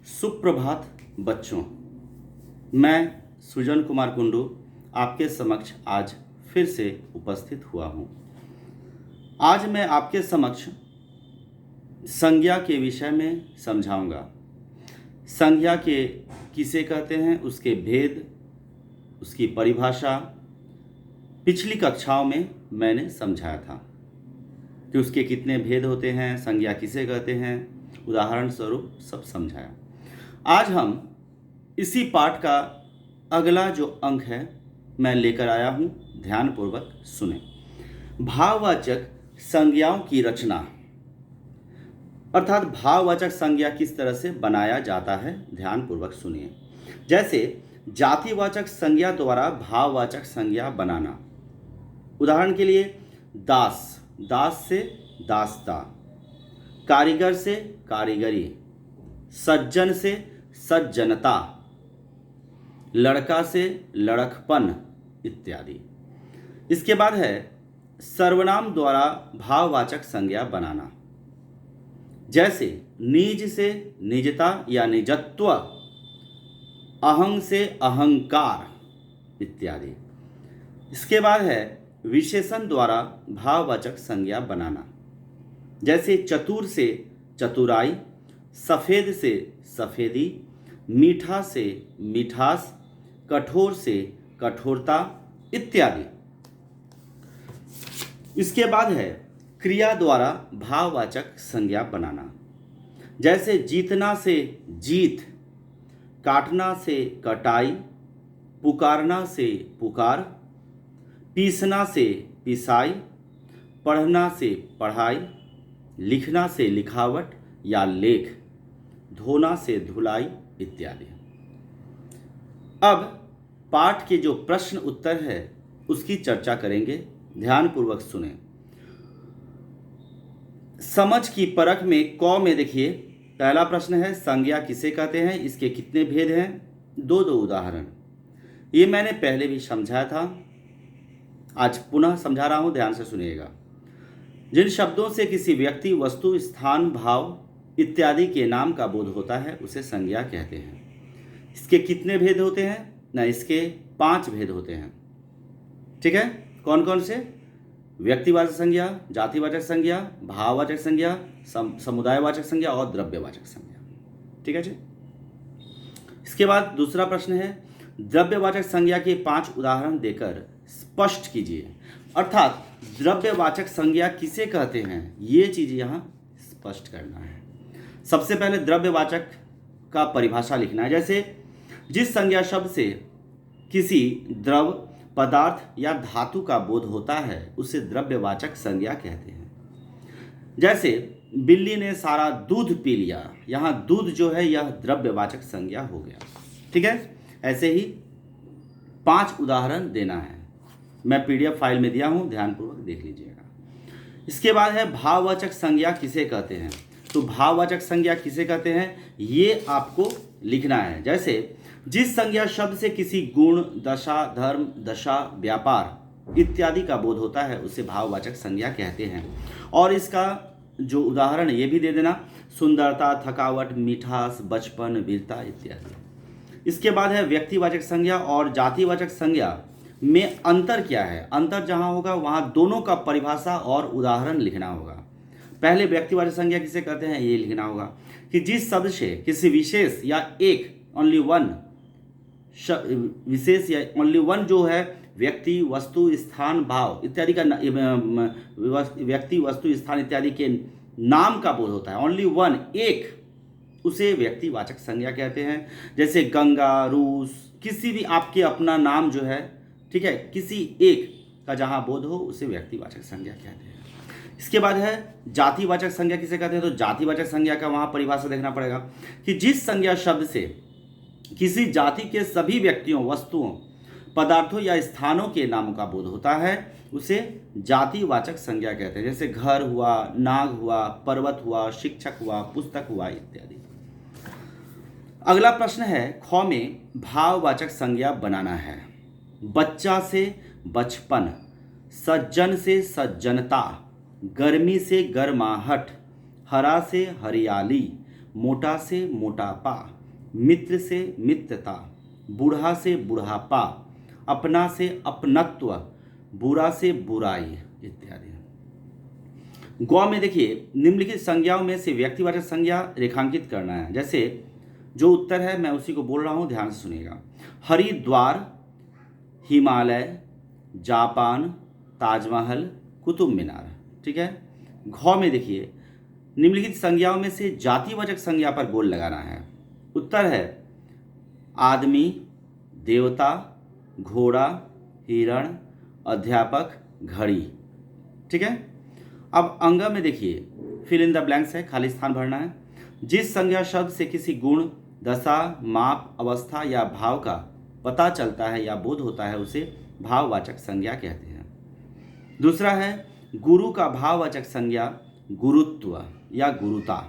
सुप्रभात बच्चों। मैं सुजन कुमार कुंडू आपके समक्ष आज फिर से उपस्थित हुआ हूँ। आज मैं आपके समक्ष संज्ञा के विषय में समझाऊंगा। संज्ञा के किसे कहते हैं, उसके भेद, उसकी परिभाषा पिछली कक्षाओं में मैंने समझाया था कि उसके कितने भेद होते हैं, संज्ञा किसे कहते हैं, उदाहरण स्वरूप सब समझाया। आज हम इसी पाठ का अगला जो अंक है मैं लेकर आया हूँ, ध्यानपूर्वक सुने। भाववाचक संज्ञाओं की रचना, अर्थात भाववाचक संज्ञा किस तरह से बनाया जाता है, ध्यानपूर्वक सुनिए। जैसे जातिवाचक संज्ञा द्वारा भाववाचक संज्ञा बनाना। उदाहरण के लिए दास, दास से दासता, कारीगर से कारीगरी, सज्जन से सज्जनता, लड़का से लड़कपन इत्यादि। इसके बाद है सर्वनाम द्वारा भाववाचक संज्ञा बनाना। जैसे निज से निजता या निजत्व, अहं से अहंकार इत्यादि। इसके बाद है विशेषण द्वारा भाववाचक संज्ञा बनाना। जैसे चतुर से चतुराई, सफ़ेद से सफ़ेदी, मीठा से मिठास, कठोर से कठोरता इत्यादि। इसके बाद है क्रिया द्वारा भाववाचक संज्ञा बनाना। जैसे जीतना से जीत, काटना से कटाई, पुकारना से पुकार, पीसना से पिसाई, पढ़ना से पढ़ाई, लिखना से लिखावट या लेख, धोना से धुलाई इत्यादि। अब पाठ के जो प्रश्न उत्तर है उसकी चर्चा करेंगे, ध्यानपूर्वक सुने। समझ की परख में क में देखिए, पहला प्रश्न है संज्ञा किसे कहते हैं, इसके कितने भेद हैं। दो उदाहरण, ये मैंने पहले भी समझाया था, आज पुनः समझा रहा हूं, ध्यान से सुनिएगा। जिन शब्दों से किसी व्यक्ति, वस्तु, स्थान, भाव इत्यादि के नाम का बोध होता है उसे संज्ञा कहते हैं। इसके कितने भेद होते हैं ना, इसके 5 भेद होते हैं। ठीक है, कौन कौन से? व्यक्तिवाचक संज्ञा, जातिवाचक संज्ञा, भाववाचक संज्ञा, समुदायवाचक संज्ञा और द्रव्यवाचक संज्ञा। ठीक है जी। इसके बाद दूसरा प्रश्न है द्रव्यवाचक संज्ञा के 5 उदाहरण देकर स्पष्ट कीजिए। अर्थात द्रव्यवाचक संज्ञा किसे कहते हैं, ये चीज यहां स्पष्ट करना है। सबसे पहले द्रव्यवाचक का परिभाषा लिखना है। जैसे जिस संज्ञा शब्द से किसी द्रव, पदार्थ या धातु का बोध होता है उसे द्रव्यवाचक संज्ञा कहते हैं। जैसे बिल्ली ने सारा दूध पी लिया, यहाँ दूध जो है यह द्रव्यवाचक संज्ञा हो गया। ठीक है, ऐसे ही 5 उदाहरण देना है, मैं PDF फाइल में दिया हूँ, ध्यानपूर्वक देख लीजिएगा। इसके बाद है भाववाचक संज्ञा किसे कहते हैं। तो भाववाचक संज्ञा किसे कहते हैं ये आपको लिखना है। जैसे जिस संज्ञा शब्द से किसी गुण, दशा, धर्म, दशा, व्यापार इत्यादि का बोध होता है उसे भाववाचक संज्ञा कहते हैं। और इसका जो उदाहरण ये भी दे देना, सुंदरता, थकावट, मिठास, बचपन, वीरता इत्यादि। इसके बाद है व्यक्तिवाचक संज्ञा और जातिवाचक संज्ञा में अंतर क्या है। अंतर जहां होगा वहां दोनों का परिभाषा और उदाहरण लिखना होगा। पहले व्यक्तिवाचक संज्ञा किसे कहते हैं ये लिखना होगा कि जिस शब्द से किसी विशेष या एक, ओनली वन विशेष या ओनली वन जो है व्यक्ति, वस्तु, स्थान, भाव इत्यादि का व्यक्ति, वस्तु, स्थान इत्यादि के नाम का बोध होता है, ओनली वन, एक, उसे व्यक्तिवाचक संज्ञा कहते हैं। जैसे गंगा, रूस, किसी भी आपके अपना नाम जो है, ठीक है, किसी एक का जहां बोध हो उसे व्यक्तिवाचक संज्ञा कहते हैं। इसके बाद है जातिवाचक संज्ञा किसे कहते हैं। तो जातिवाचक संज्ञा का वहां परिभाषा देखना पड़ेगा कि जिस संज्ञा शब्द से किसी जाति के सभी व्यक्तियों, वस्तुओं, पदार्थों या स्थानों के नामों का बोध होता है उसे जातिवाचक संज्ञा कहते हैं। जैसे घर हुआ, नाग हुआ, पर्वत हुआ, शिक्षक हुआ, पुस्तक हुआ इत्यादि। अगला प्रश्न है ख में भाववाचक संज्ञा बनाना है। बच्चा से बचपन, सज्जन से सज्जनता, गर्मी से गर्माहट, हरा से हरियाली, मोटा से मोटापा, मित्र से मित्रता, बूढ़ा से बुढ़ापा, अपना से अपनत्व, बुरा से बुराई इत्यादि। गौ में देखिए निम्नलिखित संज्ञाओं में से व्यक्तिवाचक संज्ञा रेखांकित करना है। जैसे जो उत्तर है मैं उसी को बोल रहा हूँ, ध्यान से सुनिएगा। हरिद्वार, हिमालय, जापान, ताजमहल, कुतुब मीनार। ठीक है। घ में देखिए निम्नलिखित संज्ञाओं में से जातिवाचक संज्ञा पर गोल लगाना है। उत्तर है आदमी, देवता, घोड़ा, हिरण, अध्यापक, घड़ी। ठीक है। अब अंग में देखिए फिल इन द ब्लैंक्स है, खाली स्थान भरना है। जिस संज्ञा शब्द से किसी गुण, दशा, माप, अवस्था या भाव का पता चलता है या बोध होता है उसे भाववाचक संज्ञा कहते हैं। दूसरा है गुरु का भाववाचक संज्ञा गुरुत्व या गुरुता।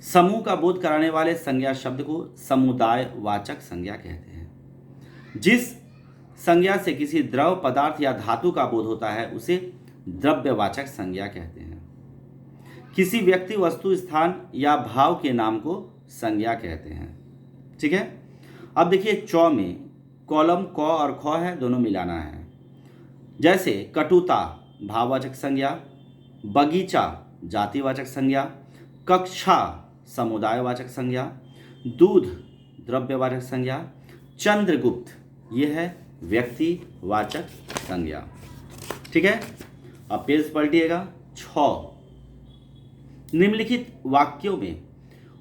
समूह का बोध कराने वाले संज्ञा शब्द को समुदायवाचक संज्ञा कहते हैं। जिस संज्ञा से किसी द्रव पदार्थ या धातु का बोध होता है उसे द्रव्यवाचक संज्ञा कहते हैं। किसी व्यक्ति, वस्तु, स्थान या भाव के नाम को संज्ञा कहते हैं। ठीक है। अब देखिए चौ में कॉलम क और ख है, दोनों मिलाना है। जैसे कटुता भाववाचक संज्ञा, बगीचा जातिवाचक संज्ञा, कक्षा समुदायवाचक संज्ञा, दूध द्रव्यवाचक संज्ञा, चंद्रगुप्त यह है व्यक्तिवाचक संज्ञा। ठीक है। अब पेज पलटिएगा। 6 निम्नलिखित वाक्यों में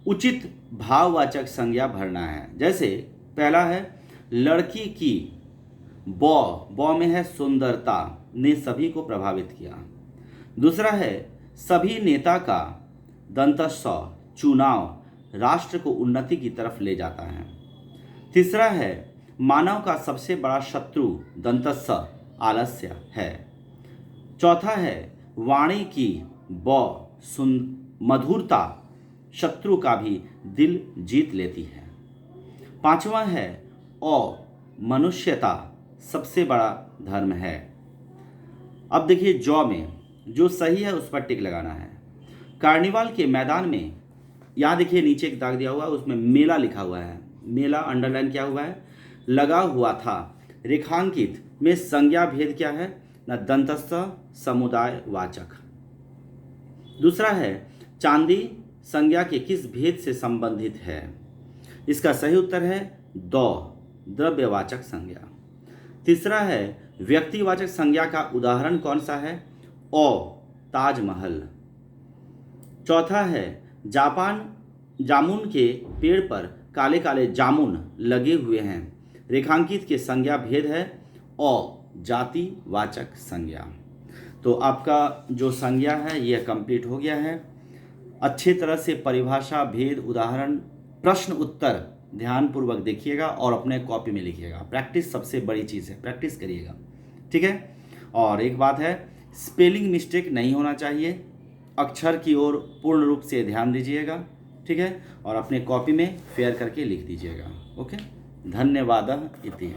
उचित भाववाचक संज्ञा भरना है। जैसे पहला है लड़की की, बौ में है सुंदरता, ने सभी को प्रभावित किया। दूसरा है सभी नेता का, दंतस्व चुनाव राष्ट्र को उन्नति की तरफ ले जाता है। तीसरा है मानव का सबसे बड़ा शत्रु, दंतस्व आलस्य है। चौथा है वाणी की, मधुरता शत्रु का भी दिल जीत लेती है। पांचवा है मनुष्यता सबसे बड़ा धर्म है। अब देखिए जौ में जो सही है उस पर टिक लगाना है। कार्निवाल के मैदान में, यहाँ देखिए नीचे एक दाग दिया हुआ है, उसमें मेला लिखा हुआ है, मेला अंडरलाइन किया हुआ है, लगा हुआ था। रेखांकित में संज्ञा भेद क्या है ना, दंतस्थ समुदायवाचक। दूसरा है चांदी संज्ञा के किस भेद से संबंधित है। इसका सही उत्तर है द्रव्यवाचक संज्ञा। तीसरा है व्यक्तिवाचक संज्ञा का उदाहरण कौन सा है, ताजमहल। चौथा है जामुन के पेड़ पर काले काले जामुन लगे हुए हैं। रेखांकित के संज्ञा भेद है जातिवाचक संज्ञा। तो आपका जो संज्ञा है यह कंप्लीट हो गया है। अच्छी तरह से परिभाषा, भेद, उदाहरण, प्रश्न उत्तर ध्यानपूर्वक देखिएगा और अपने कॉपी में लिखिएगा। प्रैक्टिस सबसे बड़ी चीज़ है, प्रैक्टिस करिएगा। ठीक है। और एक बात है, स्पेलिंग मिस्टेक नहीं होना चाहिए, अक्षर की ओर पूर्ण रूप से ध्यान दीजिएगा। ठीक है। और अपने कॉपी में फेयर करके लिख दीजिएगा। ओके, धन्यवाद इति।